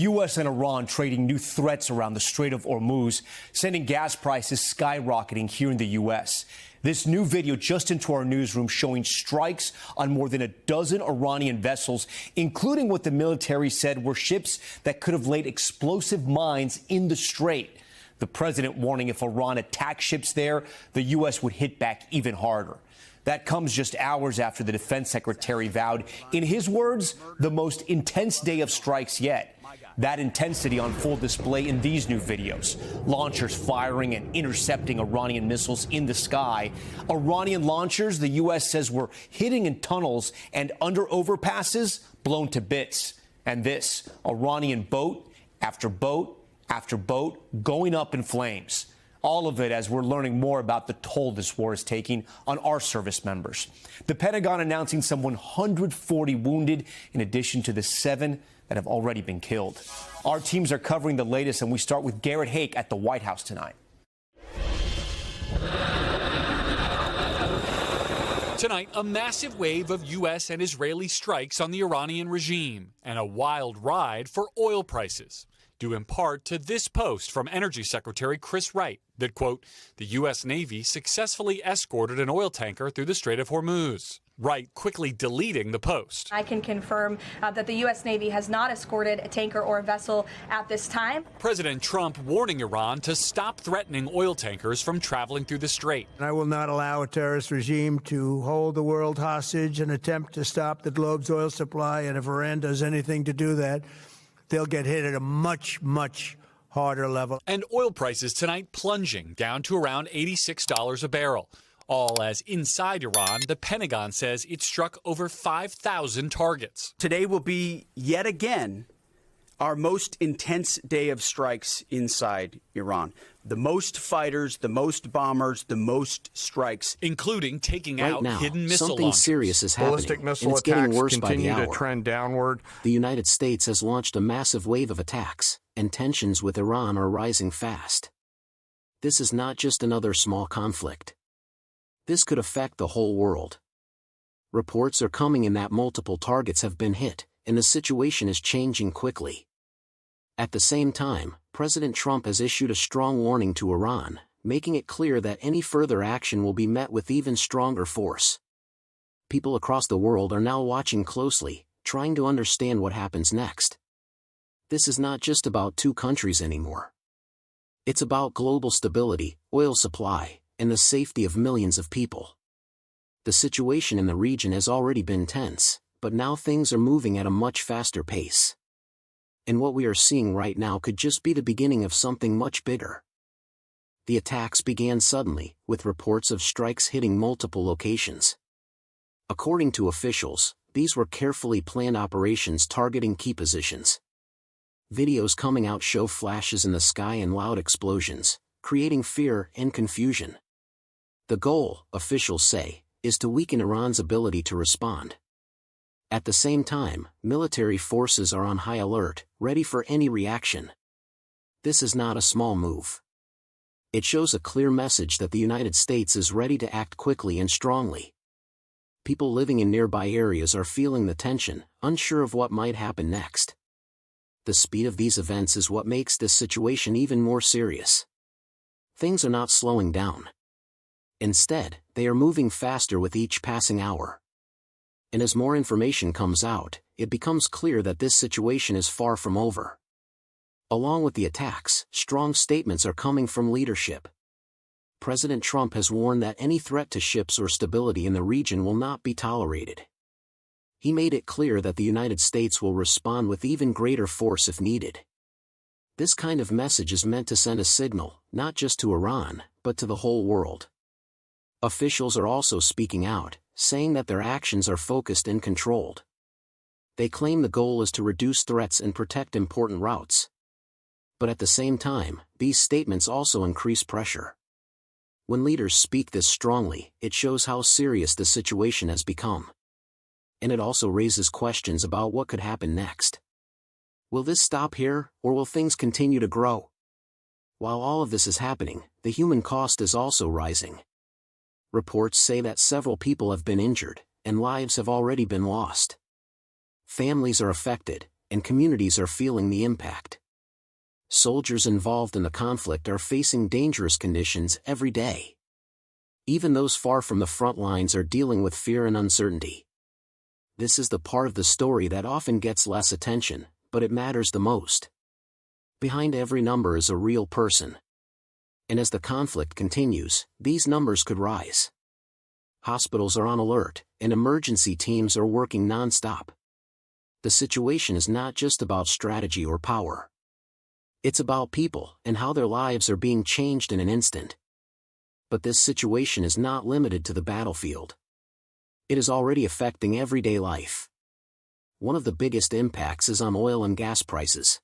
U.S. and Iran trading new threats around the Strait of Hormuz, sending gas prices skyrocketing here in the U.S. This new video just into our newsroom showing strikes on more than a dozen Iranian vessels, including what the military said were ships that could have laid explosive mines in the strait. The president warning if Iran attacked ships there, the U.S. would hit back even harder. That comes just hours after the defense secretary vowed, in his words, the most intense day of strikes yet. That intensity on full display in these new videos. Launchers firing and intercepting Iranian missiles in the sky. Iranian launchers, the U.S. says, were hitting in tunnels and under overpasses, blown to bits. And this, Iranian boat after boat after boat going up in flames. All of it as we're learning more about the toll this war is taking on our service members. The Pentagon announcing some 140 wounded, in addition to the 7 that have already been killed. Our teams are covering the latest, and we start with Garrett Haake at the White House tonight. Tonight, a massive wave of U.S. and Israeli strikes on the Iranian regime and a wild ride for oil prices, due in part to this post from Energy Secretary Chris Wright that, quote, the U.S. Navy successfully escorted an oil tanker through the Strait of Hormuz. Wright quickly deleting the post. I can confirm that the U.S. Navy has not escorted a tanker or a vessel at this time. President Trump warning Iran to stop threatening oil tankers from traveling through the strait. I will not allow a terrorist regime to hold the world hostage and attempt to stop the globe's oil supply. And if Iran does anything to do that, they'll get hit at a much, much harder level. And oil prices tonight plunging down to around $86 a barrel. All as inside Iran, the Pentagon says it struck over 5,000 targets. Today will be yet again our most intense day of strikes inside Iran. The most fighters, the most bombers, the most strikes. Including taking out now, hidden missile something launchers. serious is happening, Ballistic missile and it's getting attacks worse by the continue hour. to trend downward. The United States has launched a massive wave of attacks, and tensions with Iran are rising fast. This is not just another small conflict. This could affect the whole world. Reports are coming in that multiple targets have been hit, and the situation is changing quickly. At the same time, President Trump has issued a strong warning to Iran, making it clear that any further action will be met with even stronger force. People across the world are now watching closely, trying to understand what happens next. This is not just about two countries anymore. It's about global stability, oil supply, and the safety of millions of people. The situation in the region has already been tense, but now things are moving at a much faster pace. And what we are seeing right now could just be the beginning of something much bigger. The attacks began suddenly, with reports of strikes hitting multiple locations. According to officials, these were carefully planned operations targeting key positions. Videos coming out show flashes in the sky and loud explosions, creating fear and confusion. The goal, officials say, is to weaken Iran's ability to respond. At the same time, military forces are on high alert, ready for any reaction. This is not a small move. It shows a clear message that the United States is ready to act quickly and strongly. People living in nearby areas are feeling the tension, unsure of what might happen next. The speed of these events is what makes this situation even more serious. Things are not slowing down. Instead, they are moving faster with each passing hour. And as more information comes out, it becomes clear that this situation is far from over. Along with the attacks, strong statements are coming from leadership. President Trump has warned that any threat to ships or stability in the region will not be tolerated. He made it clear that the United States will respond with even greater force if needed. This kind of message is meant to send a signal, not just to Iran, but to the whole world. Officials are also speaking out, saying that their actions are focused and controlled. They claim the goal is to reduce threats and protect important routes. But at the same time, these statements also increase pressure. When leaders speak this strongly, it shows how serious the situation has become. And it also raises questions about what could happen next. Will this stop here, or will things continue to grow? While all of this is happening, the human cost is also rising. Reports say that several people have been injured, and lives have already been lost. Families are affected, and communities are feeling the impact. Soldiers involved in the conflict are facing dangerous conditions every day. Even those far from the front lines are dealing with fear and uncertainty. This is the part of the story that often gets less attention, but it matters the most. Behind every number is a real person. And as the conflict continues, these numbers could rise. Hospitals are on alert, and emergency teams are working non-stop. The situation is not just about strategy or power. It's about people and how their lives are being changed in an instant. But this situation is not limited to the battlefield. It is already affecting everyday life. One of the biggest impacts is on oil and gas prices.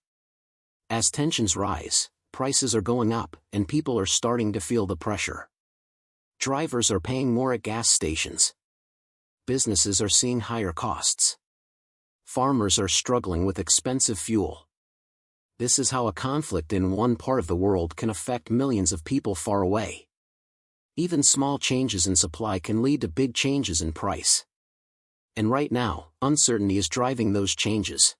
As tensions rise, prices are going up, and people are starting to feel the pressure. Drivers are paying more at gas stations. Businesses are seeing higher costs. Farmers are struggling with expensive fuel. This is how a conflict in one part of the world can affect millions of people far away. Even small changes in supply can lead to big changes in price. And right now, uncertainty is driving those changes.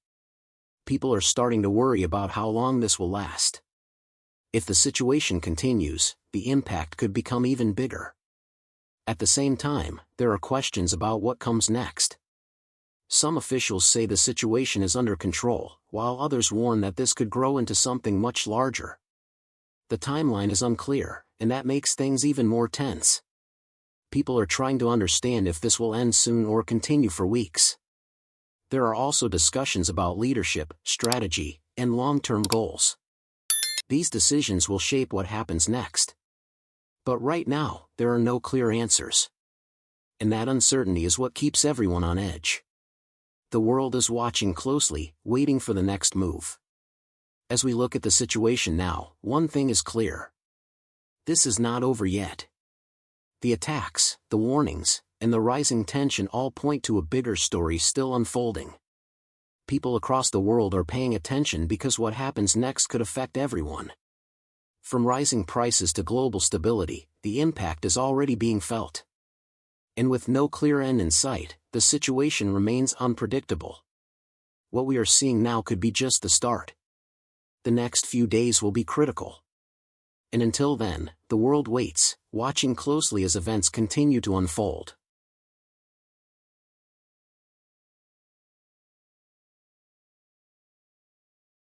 People are starting to worry about how long this will last. If the situation continues, the impact could become even bigger. At the same time, there are questions about what comes next. Some officials say the situation is under control, while others warn that this could grow into something much larger. The timeline is unclear, and that makes things even more tense. People are trying to understand if this will end soon or continue for weeks. There are also discussions about leadership, strategy, and long-term goals. These decisions will shape what happens next. But right now, there are no clear answers. And that uncertainty is what keeps everyone on edge. The world is watching closely, waiting for the next move. As we look at the situation now, one thing is clear. This is not over yet. The attacks, the warnings, and the rising tension all point to a bigger story still unfolding. People across the world are paying attention because what happens next could affect everyone. From rising prices to global stability, the impact is already being felt. And with no clear end in sight, the situation remains unpredictable. What we are seeing now could be just the start. The next few days will be critical. And until then, the world waits, watching closely as events continue to unfold.